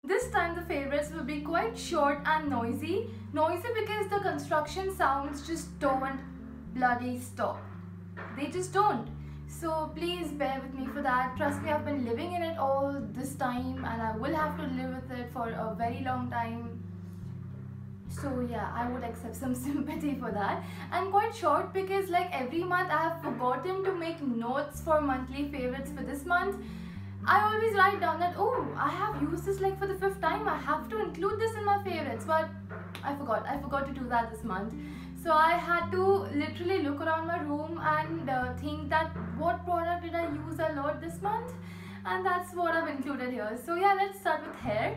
This time the favorites will be quite short and noisy. Noisy because the construction sounds just don't bloody stop. They just don't. So please bear with me for that. Trust me, I've been living in it all this time and I will have to live with it for a very long time. So yeah, I would accept some sympathy for that. And quite short because like every month I have forgotten to make notes for monthly favorites for this month. I always write down that, oh, I have used this like for the 5th time, I have to include this in my favorites, but I forgot to do that this month. So I had to literally look around my room and think that what product did I use a lot this month, and that's what I've included here. So yeah, let's start with hair.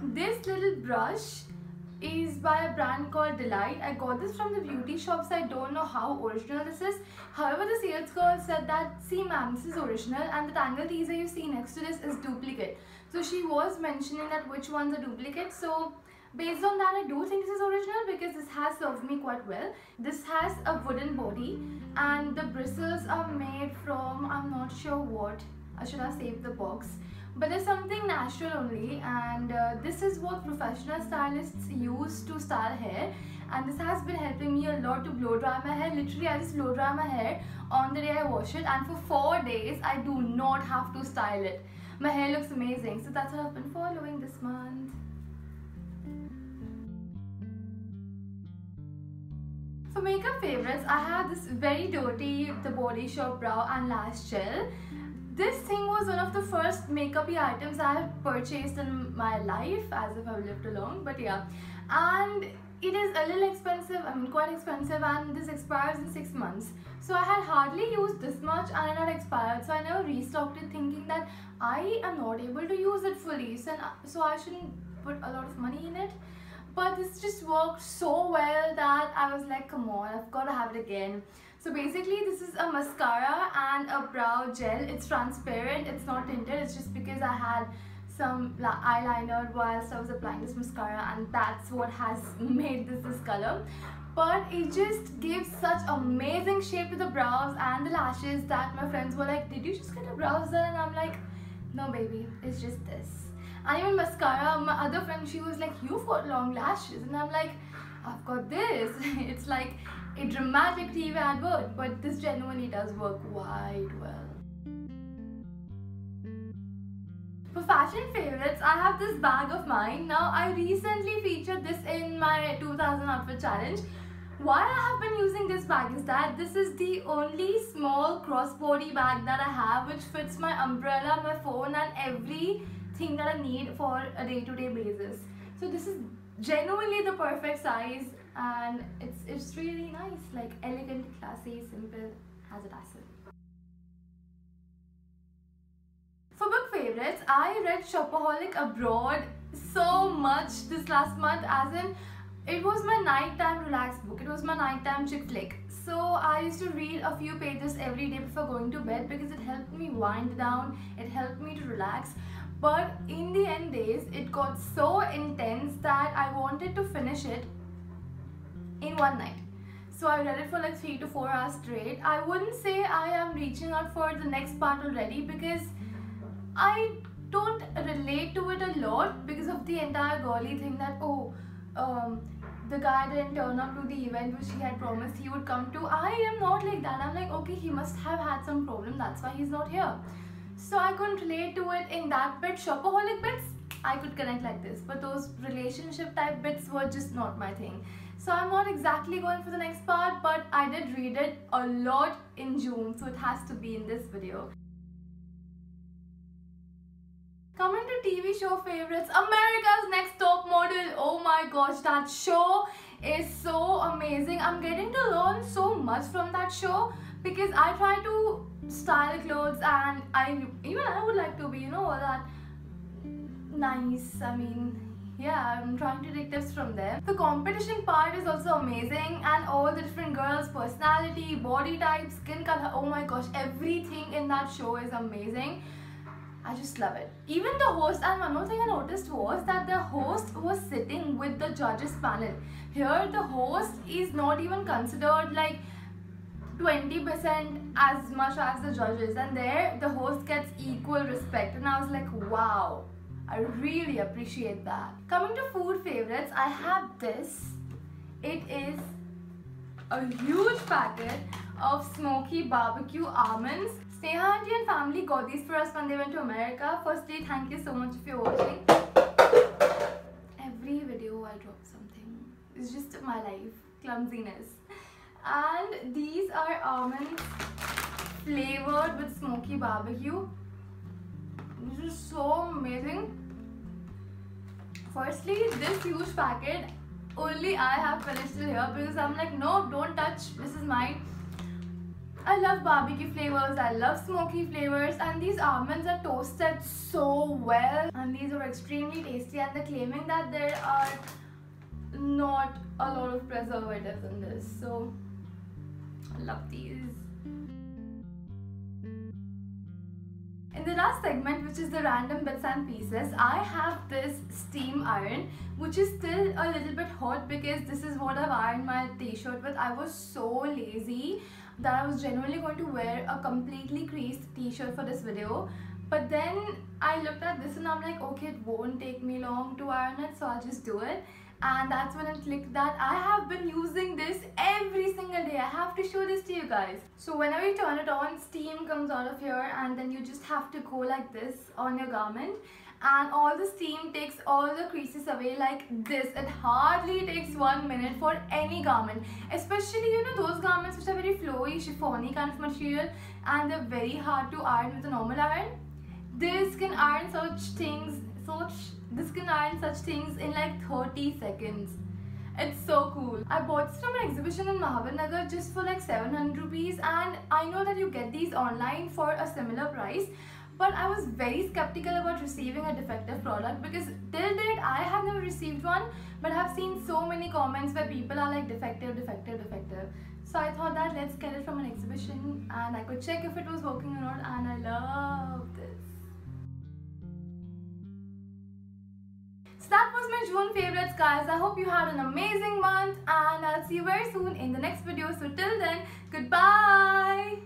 This little brush is by a brand called Delight. I got this from the beauty shop, so I don't know how original this is. However, the sales girl said that, see ma'am, this is original and the tangle teaser you see next to this is duplicate. So she was mentioning that which one's a duplicate. So based on that, I do think this is original because this has served me quite well. This has a wooden body and the bristles are made from, I'm not sure what, I should have saved the box. But there's something natural only, and this is what professional stylists use to style hair, and this has been helping me a lot to blow dry my hair. Literally, I just blow dry my hair on the day I wash it, and for 4 days I do not have to style it. My hair looks amazing, so that's what I've been following this month. For makeup favorites, I have this very dirty The Body Shop Brow and Lash Gel. This thing was one of the first makeup-y items I have purchased in my life, as if I've lived along, but yeah. And it is a little expensive, I mean quite expensive, and this expires in 6 months. So I had hardly used this much and it had expired, so I never restocked it thinking that I am not able to use it fully, so I shouldn't put a lot of money in it. But this just worked so well that I was like, come on, I've got to have it again. So basically this is a mascara and a brow gel. It's transparent, it's not tinted, it's just because I had some eyeliner whilst I was applying this mascara, and that's what has made this color. But it just gives such amazing shape to the brows and the lashes that my friends were like, did you just get a brows done? And I'm like, no baby, it's just this. And even mascara, my other friend, she was like, you've got long lashes, and I'm like, I've got this. It's like a dramatic TV advert, but this genuinely does work quite well. For fashion favorites, I have this bag of mine. Now, I recently featured this in my 2000 outfit challenge. Why I have been using this bag is that this is the only small crossbody bag that I have, which fits my umbrella, my phone, and everything that I need for a day-to-day basis. So this is genuinely the perfect size, and it's really nice, like elegant, classy, simple, has a tassel. For book favorites, I read Shopaholic Abroad so much this last month, as in it was my nighttime relax book, it was my nighttime chick flick. So I used to read a few pages every day before going to bed because it helped me wind down, it helped me to relax. But in the end days, it got so intense that I wanted to finish it in one night. So I read it for like 3 to 4 hours straight. I wouldn't say I am reaching out for the next part already because I don't relate to it a lot because of the entire girly thing that, oh, the guy didn't turn up to the event which he had promised he would come to. I am not like that. I'm like, okay, he must have had some problem, that's why he's not here. So I couldn't relate to it in that bit. Shopaholic bits, I could connect like this, but those relationship type bits were just not my thing. So I'm not exactly going for the next part, but I did read it a lot in June, so it has to be in this video. Coming to TV show favorites, America's Next Top Model. Oh my gosh, that show is so amazing. I'm getting to learn so much from that show because I try to style clothes, and I would like to be, you know, all that nice. I mean, yeah, I'm trying to take tips from them. The competition part is also amazing, and all the different girls' personality, body type, skin color, oh my gosh, everything in that show is amazing. I just love it. Even the host, and one more thing I noticed was that the host was sitting with the judges panel. Here the host is not even considered like 20% as much as the judges, and there the host gets equal respect, and I was like, wow, I really appreciate that. Coming to food favorites, I have this. It is a huge packet of smoky barbecue almonds. Sneha aunty and family got these for us when they went to America. Firstly, thank you so much if you're watching. Every video I drop something. It's just my life, clumsiness. And these are almonds flavored with smoky barbecue. This is so amazing. Firstly, this huge packet, only I have finished it here because I'm like, no, don't touch, this is mine. I love barbecue flavors, I love smoky flavors, and these almonds are toasted so well, and these are extremely tasty, and they're claiming that there are not a lot of preservatives in this, so I love these. In the last segment, which is the random bits and pieces, I have this steam iron, which is still a little bit hot because this is what I've ironed my t-shirt with. I was so lazy that I was genuinely going to wear a completely creased t-shirt for this video. But then I looked at this and I'm like, okay, it won't take me long to iron it, so I'll just do it. And that's when it clicked that I have been using this every single day. I have to show this to you guys. So whenever you turn it on, steam comes out of here, and then you just have to go like this on your garment, and all the steam takes all the creases away like this. It hardly takes 1 minute for any garment, especially, you know, those garments which are very flowy, chiffony kind of material, and they're very hard to iron with a normal iron. This can iron such things in like 30 seconds. It's so cool. I bought this from an exhibition in Mahavar Nagar just for like 700 rupees, and I know that you get these online for a similar price, but I was very skeptical about receiving a defective product because till date I have never received one, but I have seen so many comments where people are like defective. So I thought that let's get it from an exhibition and I could check if it was working or not, and I love this. So that was my June favorites, guys. I hope you had an amazing month, and I'll see you very soon in the next video. So till then, goodbye.